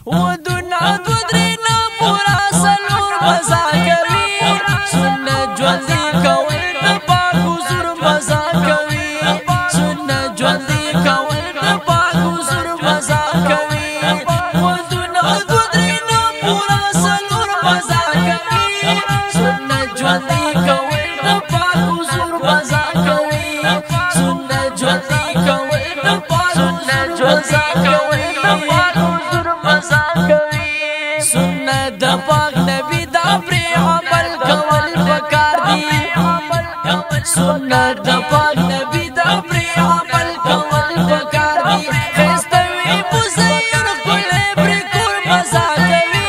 ودنا دودرنا پورا سلور مزا کوي سنت ژوندۍ کول د پاک حضور مزا کوي سنت ژوندۍ کول د پاک حضور مزا کوي ودنا دودرنا پورا سلور مزا کوي سنت ژوندۍ کول د پاک حضور مزا کوي سنت ژوندۍ کول د پاک حضور مزا کوي سنت د پاک نبی دا پر عمل کول پکار دی سنت د پاک نبی دا پر عمل کول پکار دی خستوي مزین کول پر کور مزا کوي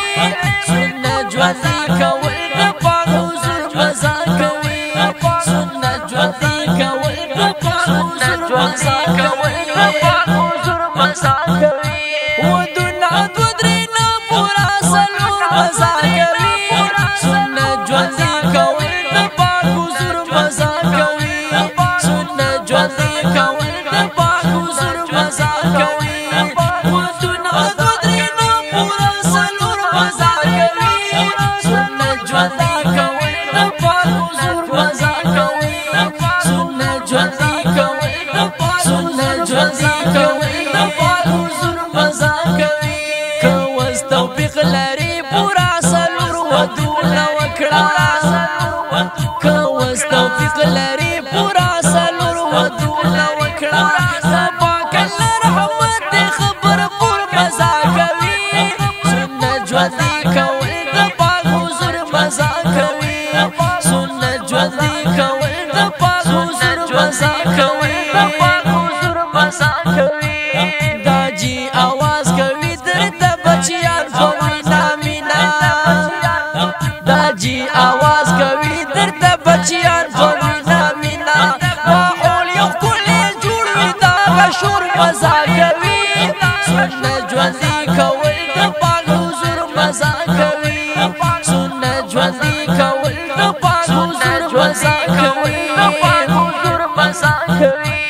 سنت ژوندۍ کول د پاک حضور مزا کوي سنت ژوندۍ کول د پاک حضور مزا کوي پاک حضور مزا کوي ودنا دودرنا پورا سلور مزا کوي سنت ژوندۍ کول د پاک حضور مزا کوي سنت ژوندۍ کول د پاک حضور مزا کوي ودنا دودرنا پورا سلور مزا کوي سنت ژوندۍ کول د پاک حضور مزا کوي سنت ژوندۍ کول د پاک سنت ژوندۍ کول د پاک حضور مزا کوي کوس توفیق لري پورا سلور ودونه وکړه کوس توفیق لري پورا سلور ودونه وکړه پاک الله رحمت خبر پور مزا کوي سنت ژوندۍ کول د پاک حضور مزا کوي سنت ژوندۍ کول د پاک حضور مزا کوي پاک حضور مزا کوي دا جی आवाज کوي درته بچیان په مینا مینا دا جی आवाज کوي درته بچیان په مینا مینا ماحول یو کلی جوړ وي دا شور مزا کوي سنت ژوندۍ کول د پاک حضور مزا کوي سنت ژوندۍ کول د پاک حضور مزا کوي پاک حضور مزا کوي